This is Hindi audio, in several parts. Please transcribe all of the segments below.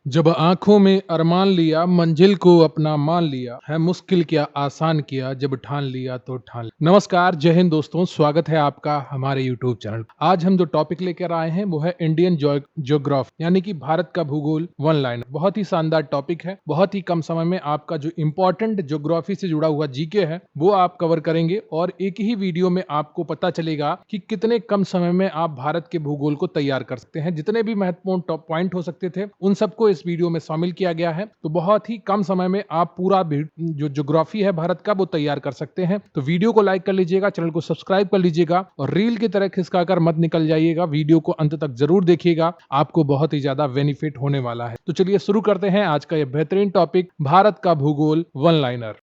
जब आंखों में अरमान लिया, मंजिल को अपना मान लिया, है मुश्किल क्या आसान किया, जब ठान लिया तो ठान लिया। नमस्कार, जय हिंद दोस्तों, स्वागत है आपका हमारे यूट्यूब चैनल। आज हम जो टॉपिक लेकर आए हैं वो है इंडियन ज्योग्राफी, यानी कि भारत का भूगोल वन लाइन। बहुत ही शानदार टॉपिक है। बहुत ही कम समय में आपका जो इंपॉर्टेंट ज्योग्राफी से जुड़ा हुआ जीके है वो आप कवर करेंगे और एक ही वीडियो में आपको पता चलेगा कि कितने कम समय में आप भारत के भूगोल को तैयार कर सकते हैं। जितने भी महत्वपूर्ण टॉप पॉइंट हो सकते थे उन सबको इस वीडियो में शामिल किया गया है। तो बहुत ही कम समय में आप पूरा जो ज्योग्राफी है भारत का वो तैयार कर सकते हैं। तो वीडियो को लाइक कर लीजिएगा, चैनल को सब्सक्राइब कर लीजिएगा और रील की तरह खिसकाकर मत निकल जाइएगा। वीडियो को अंत तक जरूर देखिएगा, आपको बहुत ही ज्यादा बेनिफिट होने वाला है। तो चलिए शुरू करते हैं आज का यह बेहतरीन टॉपिक, भारत का भूगोल वन लाइनर।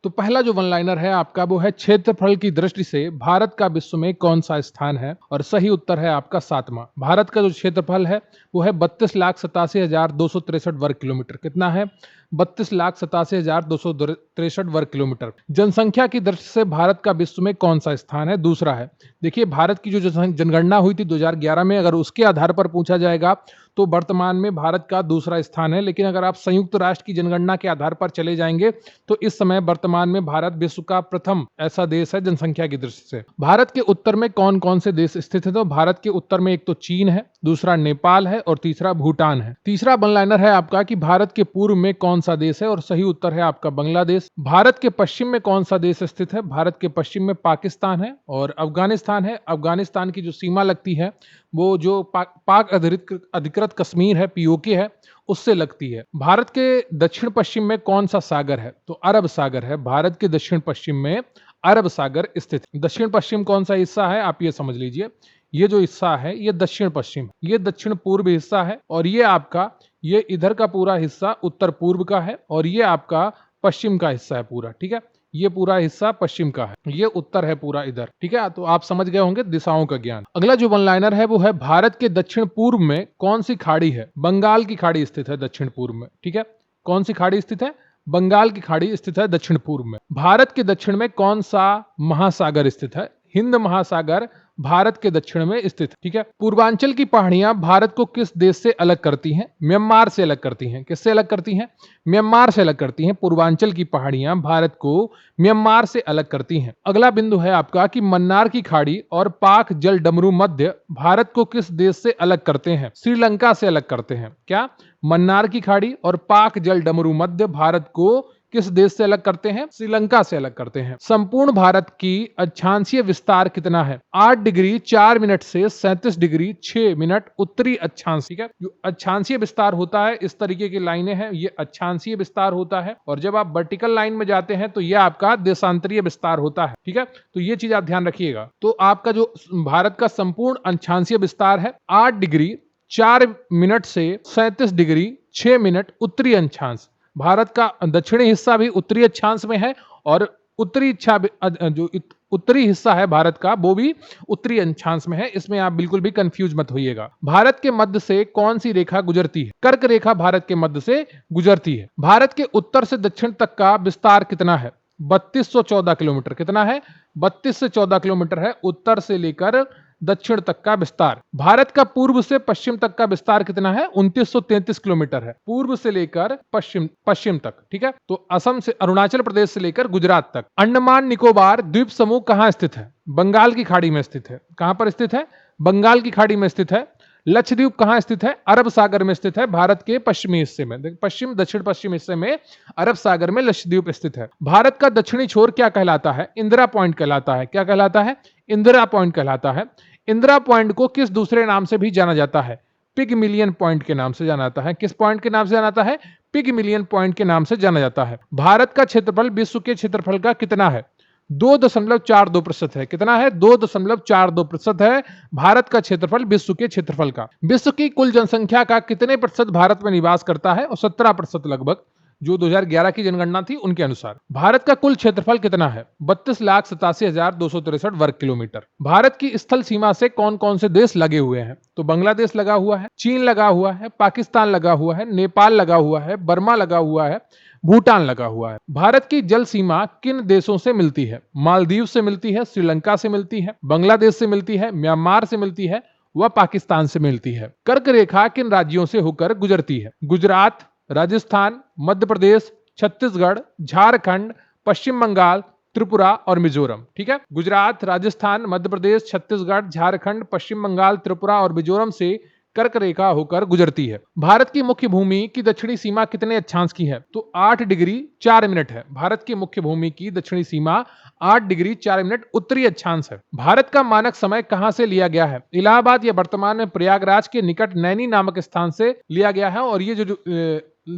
तो पहला जो वन लाइनर है आपका वो है क्षेत्रफल की दृष्टि से भारत का विश्व में कौन सा स्थान है, और सही उत्तर है आपका सातवां। भारत का जो क्षेत्रफल है वो है 32,87,263 वर्ग किलोमीटर। कितना है? 32,87,263 वर्ग किलोमीटर। जनसंख्या की दृष्टि से भारत का विश्व में कौन सा स्थान है? दूसरा है। देखिए, भारत की जो जनगणना हुई थी 2011 में, अगर उसके आधार पर पूछा जाएगा तो वर्तमान में भारत का दूसरा स्थान है। लेकिन अगर आप संयुक्त राष्ट्र की जनगणना के आधार पर चले जाएंगे तो इस समय वर्तमान में भारत विश्व का प्रथम ऐसा देश है जनसंख्या की दृष्टि से। भारत के उत्तर में कौन कौन से देश स्थित है? तो भारत के उत्तर में एक तो चीन है, दूसरा नेपाल है और तीसरा भूटान है। तीसरा वन लाइनर है आपका कि भारत के पूर्व में कौन सा देश है, और सही उत्तर है आपका बांग्लादेश। भारत के पश्चिम में कौन सा देश स्थित है? भारत के पश्चिम में पाकिस्तान है और अफगानिस्तान है। अफगानिस्तान की जो सीमा लगती है वो जो पाक अधिकृत कश्मीर है, पीओके है, उससे लगती है। भारत के दक्षिण पश्चिम में कौन सा सागर है? तो अरब सागर है। भारत के दक्षिण पश्चिम में अरब सागर स्थित है। दक्षिण पश्चिम कौन सा हिस्सा है आप ये समझ लीजिए। ये जो हिस्सा है ये दक्षिण पश्चिम, ये दक्षिण पूर्व हिस्सा है, और ये आपका ये इधर का पूरा हिस्सा उत्तर पूर्व का है, और ये आपका पश्चिम का हिस्सा है पूरा। ठीक है, ये पूरा हिस्सा पश्चिम का है, ये उत्तर है पूरा इधर। ठीक है, तो आप समझ गए होंगे दिशाओं का ज्ञान। अगला जो वन लाइनर है वो है भारत के दक्षिण पूर्व में कौन सी खाड़ी है? बंगाल की खाड़ी स्थित है दक्षिण पूर्व में। ठीक है, कौन सी खाड़ी स्थित है? बंगाल की खाड़ी स्थित है दक्षिण पूर्व में। भारत के दक्षिण में कौन सा महासागर स्थित है? हिंद महासागर भारत के दक्षिण में स्थित है। ठीक है, पूर्वांचल की पहाड़ियां भारत को किस देश से अलग करती हैं? म्यांमार से अलग करती हैं। किससे अलग करती हैं? म्यांमार से अलग करती हैं। पूर्वांचल की पहाड़ियां भारत को म्यांमार से अलग करती हैं। अगला बिंदु है आपका कि मन्नार की खाड़ी और पाक जल डमरू मध्य भारत को किस देश से अलग करते हैं? श्रीलंका से अलग करते हैं। क्या? मन्नार की खाड़ी और पाक जल डमरू मध्य भारत को किस देश से अलग करते हैं? श्रीलंका से अलग करते हैं। संपूर्ण भारत की अक्षांशीय विस्तार कितना है? 8 डिग्री 4 मिनट से 37 डिग्री 6 मिनट उत्तरी अक्षांश। ठीक है, जो अक्षांशीय विस्तार होता है इस तरीके की लाइनें हैं, ये अक्षांशीय विस्तार होता है, और जब आप वर्टिकल लाइन में जाते हैं तो यह आपका देशांतरीय विस्तार होता है। ठीक है, तो ये चीज आप ध्यान रखिएगा। तो आपका जो भारत का संपूर्ण अक्षांशीय विस्तार है 8 डिग्री 4 मिनट से 37 डिग्री 6 मिनट उत्तरी अक्षांश। भारत का दक्षिणी हिस्सा भी उत्तरी अक्षांश में है, और उत्तरी हिस्सा है भारत का वो भी उत्तरी अक्षांश में है। इसमें आप बिल्कुल भी कंफ्यूज मत होइएगा। भारत के मध्य से कौन सी रेखा गुजरती है? कर्क रेखा भारत के मध्य से गुजरती है। भारत के उत्तर से दक्षिण तक का विस्तार कितना है? 3214 किलोमीटर। कितना है? 32 से 14 किलोमीटर है उत्तर से लेकर दक्षिण तक का विस्तार। भारत का पूर्व से पश्चिम तक का विस्तार कितना है? 2933 किलोमीटर है, पूर्व से लेकर पश्चिम तक। ठीक है, तो असम से, अरुणाचल प्रदेश से लेकर गुजरात तक। अंडमान निकोबार द्वीप समूह कहां स्थित है? बंगाल की खाड़ी में स्थित है। कहां पर स्थित है? बंगाल की खाड़ी में स्थित है। लक्षद्वीप कहां स्थित है? अरब सागर में स्थित है, भारत के पश्चिमी हिस्से में, पश्चिम दक्षिण पश्चिम हिस्से में अरब सागर में लक्षद्वीप स्थित है। भारत का दक्षिणी छोर क्या कहलाता है? इंदिरा पॉइंट कहलाता है। क्या कहलाता है? इंदिरा पॉइंट कहलाता है। इंदिरा पॉइंट को किस दूसरे नाम से भी जाना जाता है? पिगमिलियन पॉइंट के नाम से जाना जाता है। किस पॉइंट के नाम से जाना जाता है? पिगमिलियन पॉइंट के नाम से जाना जाता है। भारत का क्षेत्रफल विश्व के क्षेत्रफल का कितना है? 2.42% है। कितना है? 2.42% है भारत का क्षेत्रफल विश्व के क्षेत्रफल का। विश्व की कुल जनसंख्या का कितने प्रतिशत भारत में निवास करता है? और 17% लगभग, जो 2011 की जनगणना थी उनके अनुसार। भारत का कुल क्षेत्रफल कितना है? 32,87,263 वर्ग किलोमीटर। भारत की स्थल सीमा से कौन कौन से देश लगे हुए हैं? तो बांग्लादेश लगा हुआ है, चीन लगा हुआ है, पाकिस्तान लगा हुआ है, नेपाल लगा हुआ है, बर्मा लगा हुआ है, भूटान लगा हुआ है। भारत की जल सीमा किन देशों से मिलती है? मालदीव से मिलती है, श्रीलंका से मिलती है, बांग्लादेश से मिलती है, म्यांमार से मिलती है, वह पाकिस्तान से मिलती है। कर्क रेखा किन राज्यों से होकर गुजरती है? गुजरात, राजस्थान, मध्य प्रदेश, छत्तीसगढ़, झारखंड, पश्चिम बंगाल, त्रिपुरा और मिजोरम। ठीक है, गुजरात, राजस्थान, मध्य प्रदेश, छत्तीसगढ़, झारखंड, पश्चिम बंगाल, त्रिपुरा और मिजोरम से कर्क रेखा होकर गुजरती है। भारत की मुख्य भूमि की दक्षिणी सीमा कितने अक्षांश की है? तो 8 डिग्री 4 मिनट है। भारत की मुख्य भूमि की दक्षिणी सीमा 8 डिग्री 4 मिनट उत्तरी अक्षांश है। भारत का मानक समय कहां से लिया गया है? इलाहाबाद या वर्तमान में प्रयागराज के निकट नैनी नामक स्थान से लिया गया है। और ये जो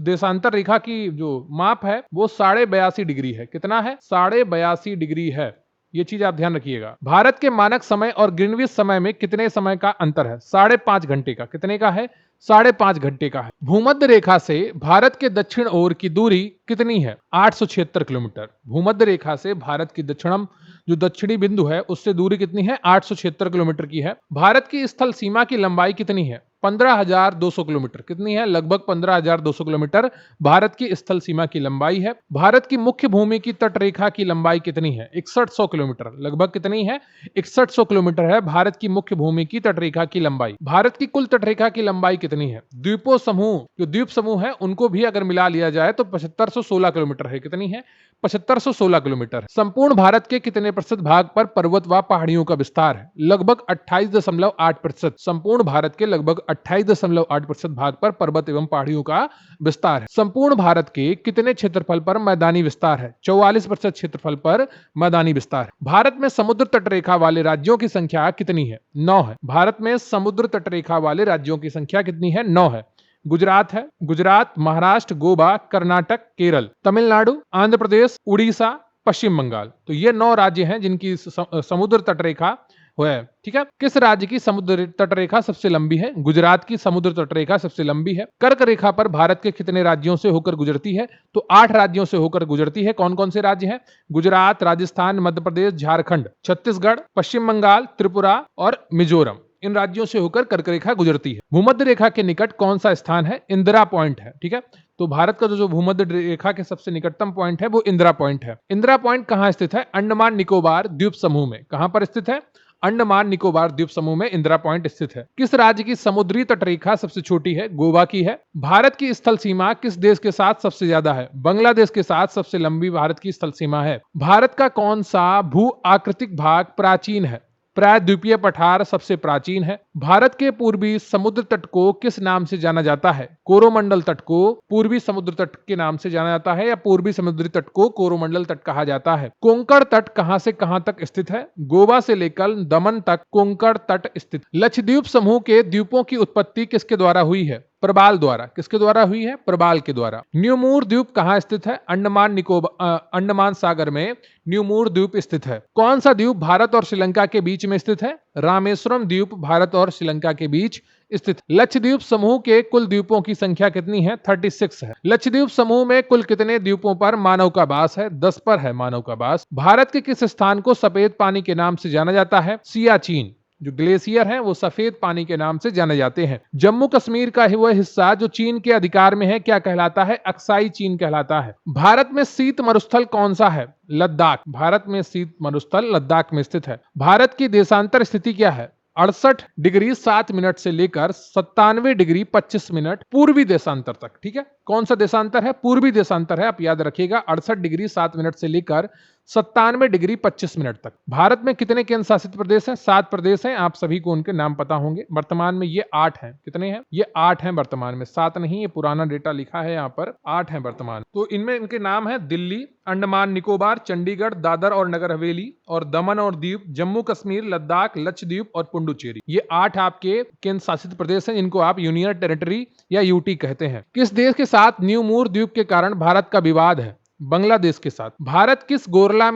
देशांतर रेखा की जो माप है वो 82.5 डिग्री है। कितना है? 82.5 डिग्री है। ये चीज आप ध्यान रखिएगा। भारत के मानक समय और ग्रीनविच समय में कितने समय का अंतर है? 5.5 घंटे का। कितने का है? 5.5 घंटे का है। भूमध्य रेखा से भारत के दक्षिण ओर की दूरी कितनी है? 876 किलोमीटर। भूमध्य रेखा से भारत की दक्षिणम जो दक्षिणी बिंदु है उससे दूरी कितनी है? 876 किलोमीटर की है। भारत की स्थल सीमा की लंबाई कितनी है? 15,200 किलोमीटर। कितनी है? लगभग 15,200 किलोमीटर भारत की स्थल सीमा की लंबाई है। भारत की मुख्य भूमि की तटरेखा की लंबाई कितनी है? 6100 किलोमीटर। लगभग कितनी है? 6100 किलोमीटर है भारत की मुख्य भूमि की तटरेखा की लंबाई। भारत की कुल तटरेखा की लंबाई कितनी है? द्वीपों समूह जो द्वीप समूह है उनको भी अगर मिला लिया जाए तो 7516 किलोमीटर है। कितनी है? 7516 किलोमीटर। संपूर्ण भारत के कितने प्रतिशत भाग पर पर्वत व पहाड़ियों का विस्तार है? लगभग 28.8%। संपूर्ण भारत के लगभग 28.8% भाग पर पर्वत एवं पहाड़ियों का विस्तार है। संपूर्ण भारत के कितने क्षेत्रफल पर मैदानी विस्तार है? 44% क्षेत्रफल पर मैदानी विस्तार है। भारत में समुद्र तटरेखा वाले राज्यों की संख्या कितनी है? 9 है। भारत में समुद्र तटरेखा वाले राज्यों की संख्या कितनी है? 9 है। गुजरात है, गुजरात, महाराष्ट्र, गोवा, कर्नाटक, केरल, तमिलनाडु, आंध्र प्रदेश, उड़ीसा, पश्चिम बंगाल। तो ये 9 राज्य हैं जिनकी समुद्र तटरेखा है। ठीक है, किस राज्य की समुद्र तटरेखा सबसे लंबी है? गुजरात की समुद्र तटरेखा सबसे लंबी है। कर्क रेखा पर भारत के कितने राज्यों से होकर गुजरती है? तो 8 राज्यों से होकर गुजरती है। कौन कौन से राज्य हैं? गुजरात, राजस्थान, मध्य प्रदेश, झारखंड, छत्तीसगढ़, पश्चिम बंगाल, त्रिपुरा और मिजोरम। इन राज्यों से होकर कर्क रेखा गुजरती है। भूमध्य रेखा के निकट कौन सा स्थान है? इंदिरा पॉइंट है। ठीक है, तो भारत का जो भूमध्य रेखा के सबसे निकटतम पॉइंट है वो इंदिरा पॉइंट है। इंदिरा पॉइंट कहां स्थित है? अंडमान निकोबार द्वीप समूह में। कहां पर स्थित है? अंडमान निकोबार द्वीप समूह में इंदिरा पॉइंट स्थित है। किस राज्य की समुद्री तटरेखा सबसे छोटी है? गोवा की है। भारत की स्थल सीमा किस देश के साथ सबसे ज्यादा है? बांग्लादेश के साथ सबसे लंबी भारत की स्थल सीमा है। भारत का कौन सा भू आकृतिक भाग प्राचीन है? प्रायद्वीपीय पठार सबसे प्राचीन है। भारत के पूर्वी समुद्र तट को किस नाम से जाना जाता है? कोरोमंडल तट को पूर्वी समुद्र तट के नाम से जाना जाता है या पूर्वी समुद्री तट को कोरोमंडल तट कहा जाता है। कोंकण तट कहां से कहां तक स्थित है? गोवा से लेकर दमन तक कोंकण तट स्थित। लक्षद्वीप समूह के द्वीपों की उत्पत्ति किसके द्वारा हुई है? प्रबाल द्वारा। किसके द्वारा हुई है? प्रबाल के द्वारा। न्यूमूर द्वीप कहां स्थित है? अंडमान सागर में न्यूमूर द्वीप स्थित है। कौन सा द्वीप भारत और श्रीलंका के बीच में स्थित है? रामेश्वरम द्वीप भारत और श्रीलंका के बीच स्थित। लक्षद्वीप समूह के कुल द्वीपों की संख्या कितनी है? 36 है। लक्षद्वीप समूह में कुल कितने द्वीपों पर मानव का वास है? 10 पर है मानव का वास। भारत के किस स्थान को सफेद पानी के नाम से जाना जाता है? सियाचिन। जो ग्लेशियर है वो सफेद पानी के नाम से जाने जाते हैं। जम्मू कश्मीर का वह हिस्सा जो चीन के अधिकार में है क्या कहलाता है? अक्साई चीन कहलाता है। भारत में शीत मरुस्थल कौन सा है? लद्दाख। भारत में शीत मरुस्थल लद्दाख में स्थित है। भारत की देशांतर स्थिति क्या है? 68 डिग्री 7 मिनट से लेकर 97 डिग्री 25 मिनट पूर्वी देशांतर तक। ठीक है, कौन सा देशांतर है? पूर्वी देशांतर है। आप याद रखिएगा, 68 डिग्री 7 मिनट से लेकर 97 डिग्री 25 मिनट तक। भारत में कितने केंद्र शासित प्रदेश हैं? 7 प्रदेश हैं। आप सभी को उनके नाम पता होंगे। वर्तमान में ये 8 हैं। कितने हैं? ये 8 हैं वर्तमान में, 7 नहीं, ये पुराना डेटा लिखा है यहाँ पर। 8 हैं वर्तमान। तो इनमें इनके नाम है दिल्ली, अंडमान निकोबार, चंडीगढ़, दादर और नगर हवेली और दमन और दीव, जम्मू कश्मीर, लद्दाख, लक्षद्वीप और पुडुचेरी। ये 8 आपके केंद्र शासित प्रदेश हैं जिनको आप यूनियन टेरिटरी या यूटी कहते हैं। किस देश के साथ न्यूमूर द्वीप के कारण भारत का विवाद है? बांग्लादेश के साथ। भारत किस गोलार्ध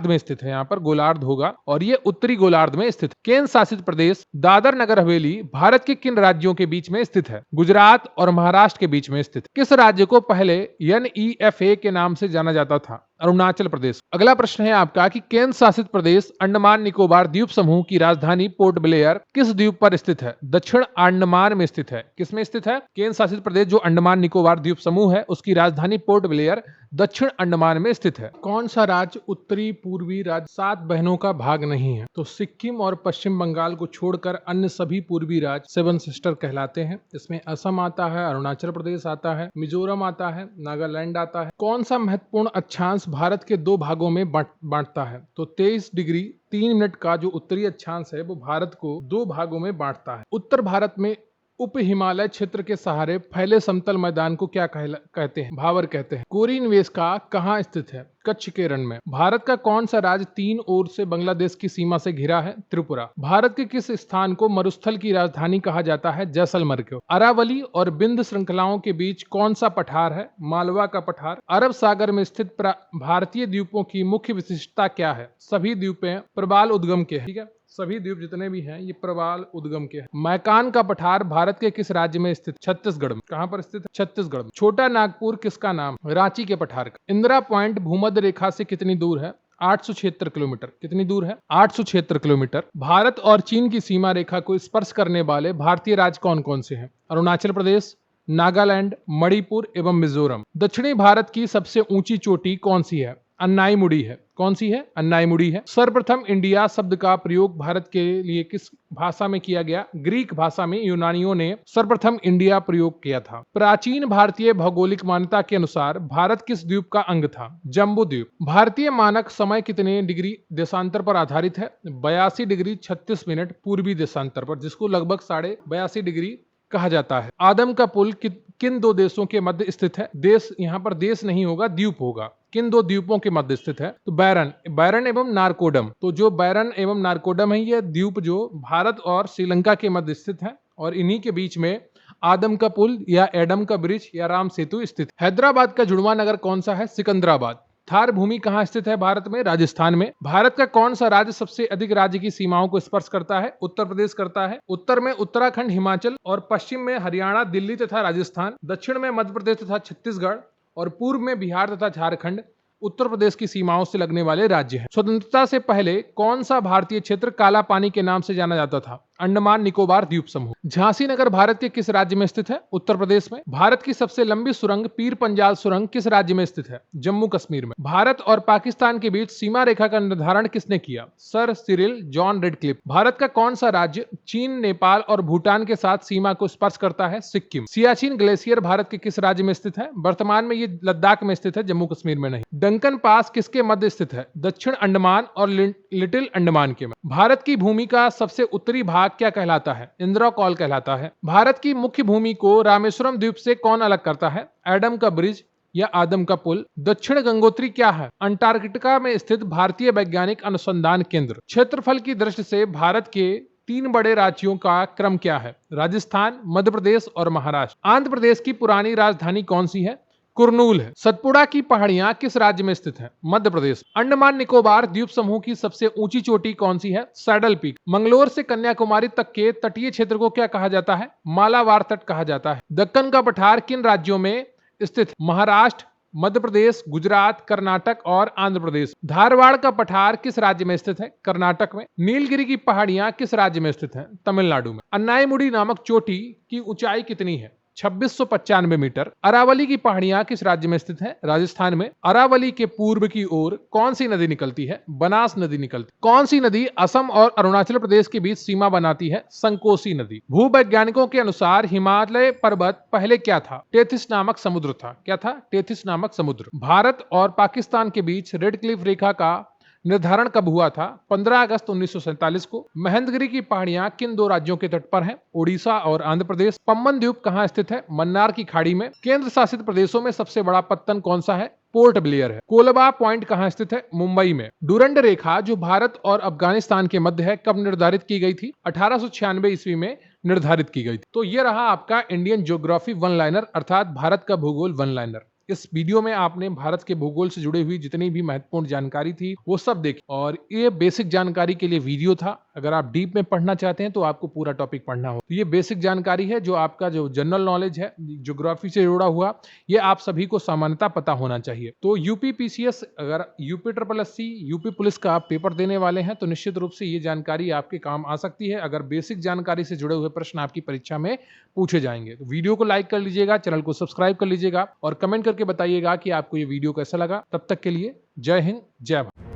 में स्थित है? यहाँ पर गोलार्ध होगा और ये उत्तरी गोलार्ध में स्थित। केंद्र शासित प्रदेश दादर नगर हवेली भारत के किन राज्यों के बीच में स्थित है? गुजरात और महाराष्ट्र के बीच में स्थित। किस राज्य को पहले NEFA के नाम से जाना जाता था? अरुणाचल प्रदेश। अगला प्रश्न है आपका कि केंद्र शासित प्रदेश अंडमान निकोबार द्वीप समूह की राजधानी पोर्ट ब्लेयर किस द्वीप पर स्थित है? दक्षिण अंडमान में स्थित है। किसमें स्थित है? केंद्र शासित प्रदेश जो अंडमान निकोबार द्वीप समूह है उसकी राजधानी पोर्ट ब्लेयर दक्षिण अंडमान में स्थित है। कौन सा राज्य उत्तरी पूर्वी राज्य 7 बहनों का भाग नहीं है? तो सिक्किम और पश्चिम बंगाल को छोड़कर अन्य सभी पूर्वी राज्य 7 सिस्टर कहलाते हैं। इसमें असम आता है, अरुणाचल प्रदेश आता है, मिजोरम आता है, नागालैंड आता है। कौन सा महत्वपूर्ण अक्षांश भारत के 2 भागों में बांटता है? तो 23 डिग्री 3 मिनट का जो उत्तरी अक्षांश है वो भारत को 2 भागों में बांटता है। उत्तर भारत में उप हिमालय क्षेत्र के सहारे फैले समतल मैदान को क्या कहते हैं? भावर कहते हैं। कोरी निवेशिका कहाँ स्थित है? कच्छ के रण में। भारत का कौन सा राज्य 3 ओर से बांग्लादेश की सीमा से घिरा है? त्रिपुरा। भारत के किस स्थान को मरुस्थल की राजधानी कहा जाता है? जैसलमेर को। अरावली और बिंद श्रृंखलाओं के बीच कौन सा पठार है? मालवा का पठार। अरब सागर में स्थित भारतीय द्वीपों की मुख्य विशिष्टता क्या है? सभी द्वीपें प्रवाल उद्गम के हैं। ठीक है, सभी द्वीप जितने भी हैं ये प्रवाल उद्गम के हैं। मैकान का पठार भारत के किस राज्य में स्थित? छत्तीसगढ़ में। कहां पर स्थित है? छत्तीसगढ़ में। छोटा नागपुर किसका नाम? रांची के पठार का। इंदिरा पॉइंट भूमध्य रेखा से कितनी दूर है? 876 किलोमीटर। कितनी दूर है? 876 किलोमीटर। भारत और चीन की सीमा रेखा को स्पर्श करने वाले भारतीय राज्य कौन कौन से हैं? अरुणाचल प्रदेश, नागालैंड, मणिपुर एवं मिजोरम। दक्षिणी भारत की सबसे ऊंची चोटी कौन सी है? अन्नाईमुड़ी है। कौन सी है? अन्नाईमुड़ी है। सर्वप्रथम इंडिया शब्द का प्रयोग भारत के लिए किस भाषा में किया गया? ग्रीक भाषा में यूनानियों ने सर्वप्रथम इंडिया प्रयोग किया था। प्राचीन भारतीय भौगोलिक मान्यता के अनुसार भारत किस द्वीप का अंग था? जम्बू द्वीप। भारतीय मानक समय कितने डिग्री देशांतर पर आधारित है? 82 डिग्री 36 मिनट पूर्वी देशांतर पर, जिसको लगभग 82.5 डिग्री कहा जाता है। आदम का पुल किन 2 देशों के मध्य स्थित है? देश यहाँ पर देश नहीं होगा, द्वीप होगा। किन 2 द्वीपों के मध्य स्थित है? तो बैरन एवं नारकोडम। तो जो बैरन एवं नारकोडम है ये द्वीप जो भारत और श्रीलंका के मध्य स्थित है और इन्हीं के बीच में आदम का पुल या एडम का ब्रिज या राम सेतु स्थित। हैदराबाद का जुड़वा नगर कौन सा है? सिकंदराबाद। थार भूमि कहाँ स्थित है भारत में? राजस्थान में। भारत का कौन सा राज्य सबसे अधिक राज्य की सीमाओं को स्पर्श करता है? उत्तर प्रदेश करता है। उत्तर में उत्तराखंड, हिमाचल और पश्चिम में हरियाणा, दिल्ली तथा राजस्थान। दक्षिण में मध्य प्रदेश तथा छत्तीसगढ़ और पूर्व में बिहार तथा झारखंड उत्तर प्रदेश की सीमाओं से लगने वाले राज्य हैं। स्वतंत्रता से पहले कौन सा भारतीय क्षेत्र काला पानी के नाम से जाना जाता था? अंडमान निकोबार द्वीप समूह। झांसी नगर भारत के किस राज्य में स्थित है? उत्तर प्रदेश में। भारत की सबसे लंबी सुरंग पीर पंजाल सुरंग किस राज्य में स्थित है? जम्मू कश्मीर में। भारत और पाकिस्तान के बीच सीमा रेखा का निर्धारण किसने किया? Sir Cyril John Radcliffe. Bharat का कौन सा राज्य चीन, नेपाल और भूटान के साथ सीमा को स्पर्श करता है? सिक्किम। सियाचिन ग्लेशियर भारत के किस राज्य में स्थित है? वर्तमान में ये लद्दाख में स्थित है, जम्मू कश्मीर में नहीं। डंकन पास किसके मध्य स्थित है? दक्षिण अंडमान और लिटिल अंडमान के मध्य। भारत की भूमि का सबसे उत्तरी भाग क्या कहलाता है? इंदिरा कॉल कहलाता है। भारत की मुख्य भूमि को रामेश्वरम द्वीप से कौन अलग करता है? एडम का ब्रिज या आदम का पुल। दक्षिण गंगोत्री क्या है? अंटार्कटिका में स्थित भारतीय वैज्ञानिक अनुसंधान केंद्र। क्षेत्रफल की दृष्टि से भारत के 3 बड़े राज्यों का क्रम क्या है? राजस्थान, मध्य प्रदेश और महाराष्ट्र। आंध्र प्रदेश की पुरानी राजधानी कौन सी है? कुरनूल है। सतपुड़ा की पहाड़ियां किस राज्य में स्थित हैं? मध्य प्रदेश। अंडमान निकोबार द्वीप समूह की सबसे ऊंची चोटी कौन सी है? Saddle peak. मंगलोर से कन्याकुमारी तक के तटीय क्षेत्र को क्या कहा जाता है? मालाबार तट कहा जाता है। दक्कन का पठार किन राज्यों में स्थित? महाराष्ट्र, मध्य प्रदेश, गुजरात, कर्नाटक और आंध्र प्रदेश। धारवाड़ का पठार किस राज्य में स्थित है? कर्नाटक में। नीलगिरी की पहाड़ियां किस राज्य में स्थित हैं? तमिलनाडु में। अन्नाईमुड़ी नामक चोटी की ऊंचाई कितनी है? 2695 मीटर। अरावली की पहाड़ियां किस राज्य में स्थित है? राजस्थान में। अरावली के पूर्व की ओर कौन सी नदी निकलती है? बनास नदी निकलती। कौन सी नदी असम और अरुणाचल प्रदेश के बीच सीमा बनाती है? संकोसी नदी। भूवैज्ञानिकों के अनुसार हिमालय पर्वत पहले क्या था? टेथिस नामक समुद्र था। क्या था? टेथिस नामक समुद्र। भारत और पाकिस्तान के बीच रेड क्लिफ रेखा का निर्धारण कब हुआ था? 15 अगस्त 1947 को। महेंद्रगिरी की पहाड़ियां किन 2 राज्यों के तट पर हैं? ओडिशा और आंध्र प्रदेश। पम्बन द्वीप कहां स्थित है? मन्नार की खाड़ी में। केंद्र शासित प्रदेशों में सबसे बड़ा पत्तन कौन सा है? पोर्ट ब्लेयर है। कोलबा पॉइंट कहां स्थित है? मुंबई में। डूरंड रेखा जो भारत और अफगानिस्तान के मध्य है कब निर्धारित की गई थी? 1896 ईस्वी में निर्धारित की गई थी। तो यह रहा आपका इंडियन ज्योग्राफी वन लाइनर अर्थात भारत का भूगोल वन लाइनर। इस वीडियो में आपने भारत के भूगोल से जुड़ी हुई जितनी भी महत्वपूर्ण जानकारी थी वो सब देखी और ये बेसिक जानकारी के लिए वीडियो था। अगर आप डीप में पढ़ना चाहते हैं तो आपको पूरा टॉपिक पढ़ना होगा। तो ये बेसिक जानकारी है, जो आपका जो जनरल नॉलेज है ज्योग्राफी से जुड़ा हुआ, ये आप सभी को सामान्यतः पता होना चाहिए। तो यूपी पीसीएस, अगर UP triple SC, UP police का आप पेपर देने वाले हैं तो निश्चित रूप से ये जानकारी आपके काम आ सकती है, अगर बेसिक जानकारी से जुड़े हुए प्रश्न आपकी परीक्षा में पूछे जाएंगे। तो वीडियो को लाइक कर लीजिएगा, चैनल को सब्सक्राइब कर लीजिएगा और कमेंट करके बताइएगा कि आपको ये वीडियो कैसा लगा। तब तक के लिए जय हिंद, जय भारत।